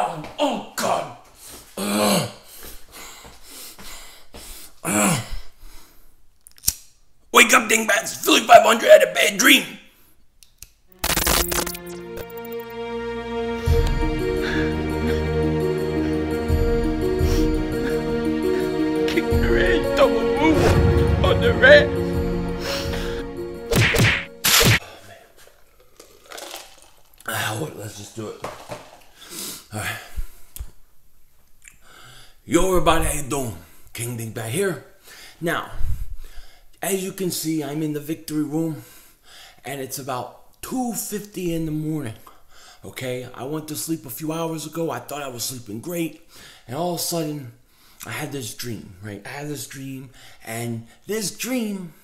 Oh, God. Wake up, dingbats. Philly 500 had a bad dream. Kick the red, double move on the red. Let's just do it. Alright. Yo, everybody, how you doing? King Dingbat here. Now, as you can see, I'm in the victory room, and it's about 2:50 in the morning. Okay, I went to sleep a few hours ago. I thought I was sleeping great, and all of a sudden, I had this dream, right? I had this dream, and this dream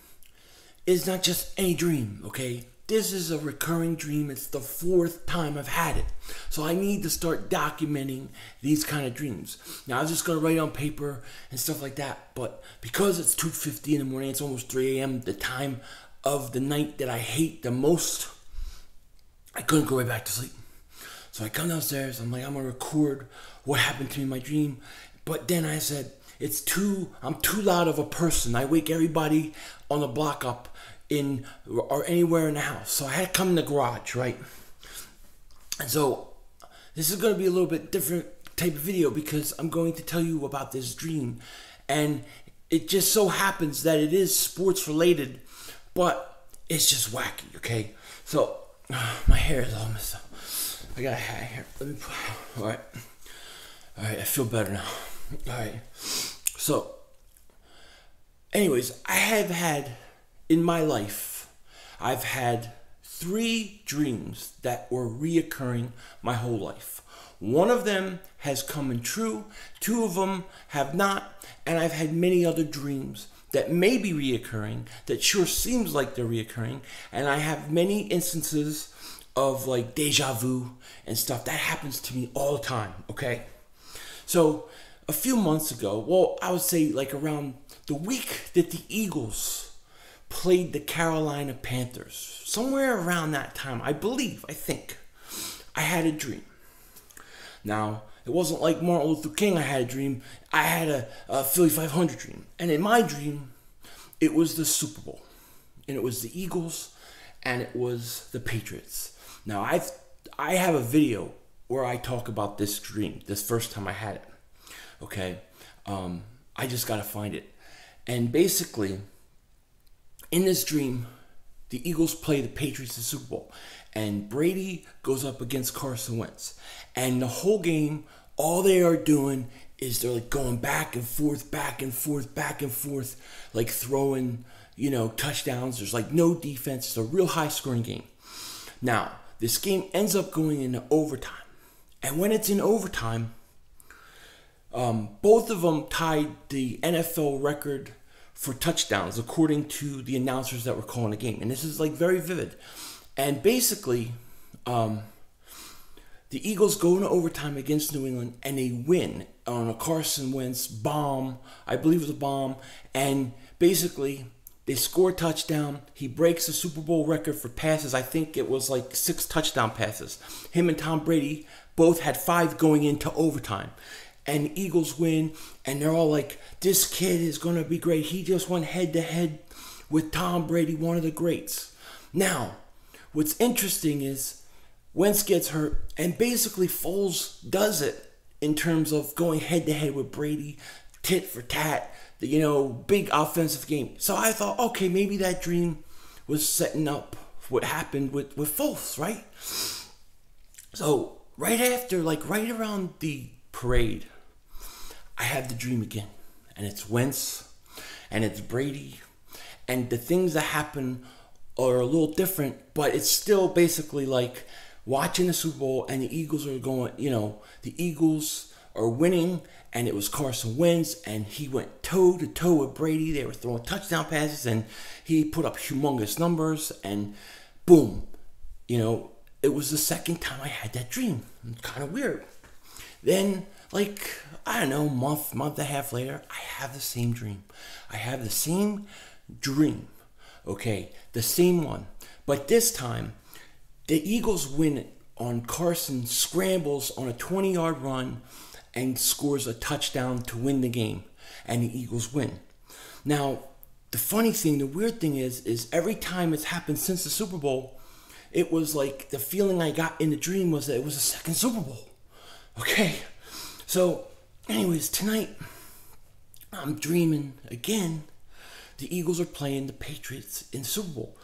is not just any dream, okay? This is a recurring dream. It's the 4th time I've had it. So I need to start documenting these kind of dreams. Now, I was just going to write it on paper and stuff like that. But because it's 2:50 in the morning, it's almost 3 a.m., the time of the night that I hate the most, I couldn't go right back to sleep. So I come downstairs. I'm like, I'm going to record what happened to me in my dream. But then I said, I'm too loud of a person. I wake everybody on the block up or anywhere in the house. So I had to come in the garage, right? And so this is going to be a little bit different type of video because I'm going to tell you about this dream. And it just so happens that it is sports related, but it's just wacky, okay? So my hair is all messed up. I got a hat here. Let me put, all right, I feel better now. All right. So anyways, I have had in my life, I've had 3 dreams that were reoccurring my whole life. One of them has come in true, 2 of them have not, and I've had many other dreams that may be reoccurring, that sure seems like they're reoccurring, and I have many instances of like deja vu and stuff. That happens to me all the time, okay? So a few months ago, well, I would say like around the week that the Eagles played the Carolina Panthers, somewhere around that time, I think, I had a dream. Now, it wasn't like Martin Luther King I had a dream. I had a Philly 500 dream. And in my dream, it was the Super Bowl. And it was the Eagles, and it was the Patriots. Now, I have a video where I talk about this dream, this first time I had it. Okay? I just got to find it. And basically, in this dream, the Eagles play the Patriots in the Super Bowl, and Brady goes up against Carson Wentz. And the whole game, all they are doing is they're like going back and forth, back and forth, back and forth, like throwing, touchdowns. There's like no defense. It's a real high-scoring game. Now, this game ends up going into overtime. And when it's in overtime, both of them tied the NFL record for touchdowns, according to the announcers that were calling the game. And this is like very vivid. And basically, the Eagles go into overtime against New England, and they win on a Carson Wentz bomb. I believe it was a bomb. And basically, they score a touchdown. He breaks the Super Bowl record for passes. I think it was like 6 touchdown passes. Him and Tom Brady both had 5 going into overtime. And the Eagles win, and they're all like, this kid is going to be great. He just went head-to-head with Tom Brady, one of the greats. Now, what's interesting is Wentz gets hurt, and basically Foles does it in terms of going head-to-head with Brady, tit for tat, big offensive game. So I thought, okay, maybe that dream was setting up what happened with Foles, right? So right after, right around the parade, I have the dream again, and it's Wentz, and it's Brady, and the things that happen are a little different, but it's still basically like watching the Super Bowl, and the Eagles are going, the Eagles are winning, and it was Carson Wentz, and he went toe-to-toe with Brady. They were throwing touchdown passes, and he put up humongous numbers, and boom, it was the second time I had that dream. It's kind of weird. Then, I don't know, month and a half later, I have the same dream. I have the same dream, okay? The same one. But this time, the Eagles win Carson scrambles on a 20-yard run and scores a touchdown to win the game, and the Eagles win. Now, the funny thing, the weird thing is every time it's happened since the Super Bowl, it was like the feeling I got in the dream was that it was a second Super Bowl. Okay, so anyways, tonight I'm dreaming again. The Eagles are playing the Patriots in the Super Bowl,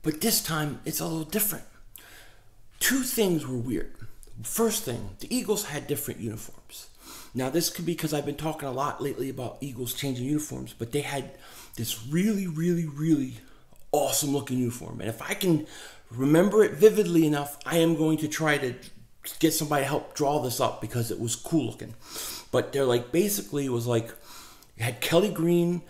but this time it's a little different. Two things were weird. First thing, the Eagles had different uniforms. Now, this could be because I've been talking a lot lately about Eagles changing uniforms, but they had this really, really, really awesome looking uniform. And if I can remember it vividly enough, I am going to try to get somebody to help draw this up because it was cool looking. But they're like, basically, it was like, it had Kelly Green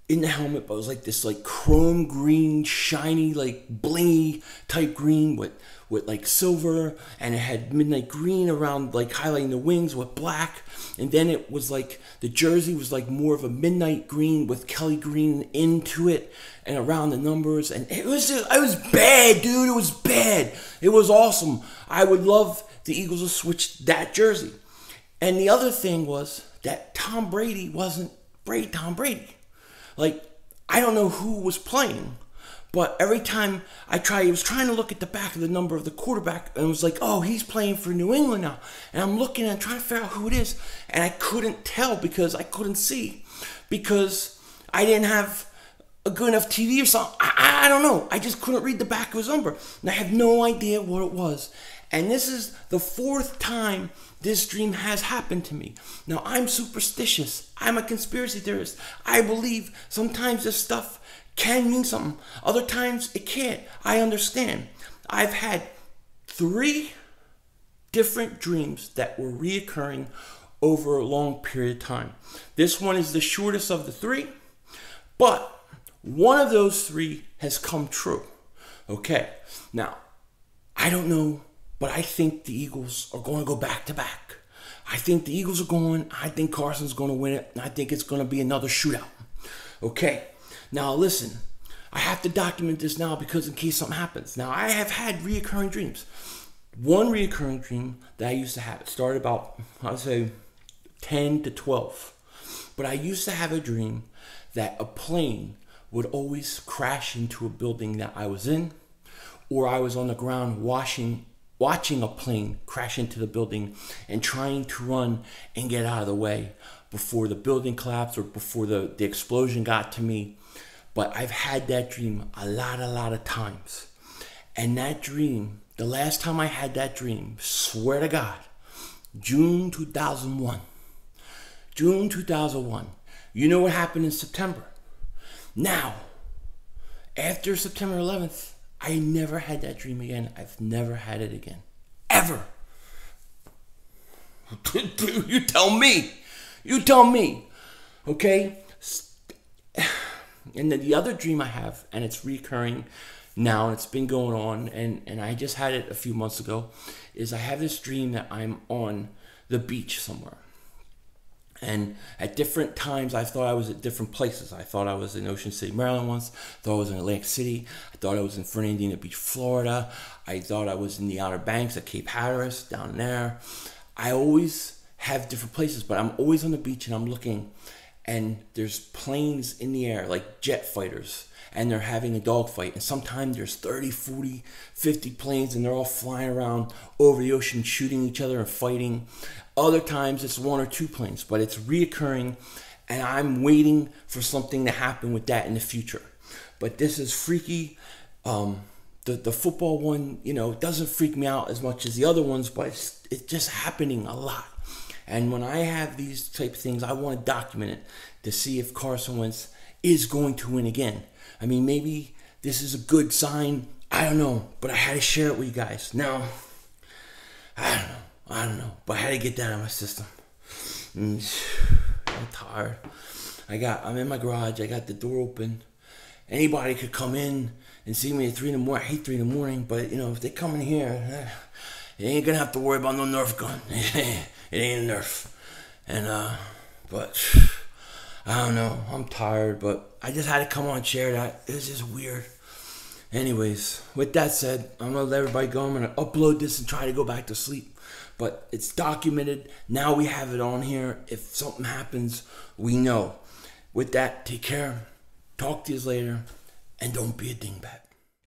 in the helmet, but it was like this like chrome green, shiny, like blingy type green with like silver, and it had midnight green around like highlighting the wings with black, and then it was like the jersey was like more of a midnight green with Kelly Green into it and around the numbers, and it was bad, dude. It was bad. It was awesome. I would love the Eagles to switch that jersey. And the other thing was that Tom Brady wasn't Tom Brady. Like, I don't know who was playing, but every time I was trying to look at the back of the number of the quarterback, and it was like, oh, he's playing for New England now. And I'm looking and trying to figure out who it is, and I couldn't tell because I couldn't see, because I didn't have a good enough TV or something. I don't know. I just couldn't read the back of his number, and I had no idea what it was. And this is the fourth time this dream has happened to me. Now, I'm superstitious. I'm a conspiracy theorist. I believe sometimes this stuff can mean something. Other times it can't. I understand. I've had 3 different dreams that were reoccurring over a long period of time. This one is the shortest of the 3, but one of those 3 has come true. Okay, now, I don't know, but I think the Eagles are going to go back to back. I think the Eagles are going. I think Carson's going to win it. And I think it's going to be another shootout. Okay. Now listen. I have to document this now because in case something happens. Now I have had reoccurring dreams. One reoccurring dream that I used to have. It started about, I would say, 10 to 12. But I used to have a dream that a plane would always crash into a building that I was in. Or I was on the ground watching a plane crash into the building and trying to run and get out of the way before the building collapsed or before the explosion got to me. But I've had that dream a lot of times. And that dream, the last time I had that dream, swear to God, June 2001. June 2001. You know what happened in September? Now, after September 11th, I never had that dream again. I've never had it again. Ever. You tell me. You tell me. Okay? And then the other dream I have, and it's recurring now, and it's been going on, and I just had it a few months ago, is I have this dream that I'm on the beach somewhere. And at different times, I thought I was at different places. I thought I was in Ocean City, Maryland once. I thought I was in Atlantic City. I thought I was in Fernandina Beach, Florida. I thought I was in the Outer Banks at Cape Hatteras, down there. I always have different places, but I'm always on the beach and I'm looking, and there's planes in the air, like jet fighters, and they're having a dogfight. And sometimes there's 30, 40, 50 planes, and they're all flying around over the ocean, shooting each other and fighting. Other times it's 1 or 2 planes, but it's reoccurring, and I'm waiting for something to happen with that in the future. But this is freaky. The football one, you know, doesn't freak me out as much as the other ones, but it's just happening a lot. And when I have these type of things, I want to document it to see if Carson Wentz is going to win again. I mean, maybe this is a good sign. I don't know, but I had to share it with you guys. Now, I don't know, but I had to get that out of my system. I'm tired. I'm in my garage. I got the door open. Anybody could come in and see me at 3 in the morning. I hate 3 in the morning, but, you know, if they come in here, you ain't gonna have to worry about no Nerf gun. It ain't a Nerf. And, but, I don't know. I'm tired, but I just had to come on and share that. It was just weird. Anyways, with that said, I'm gonna let everybody go. I'm gonna upload this and try to go back to sleep. But it's documented. Now we have it on here. If something happens, we know. With that, take care. Talk to you later. And don't be a dingbat.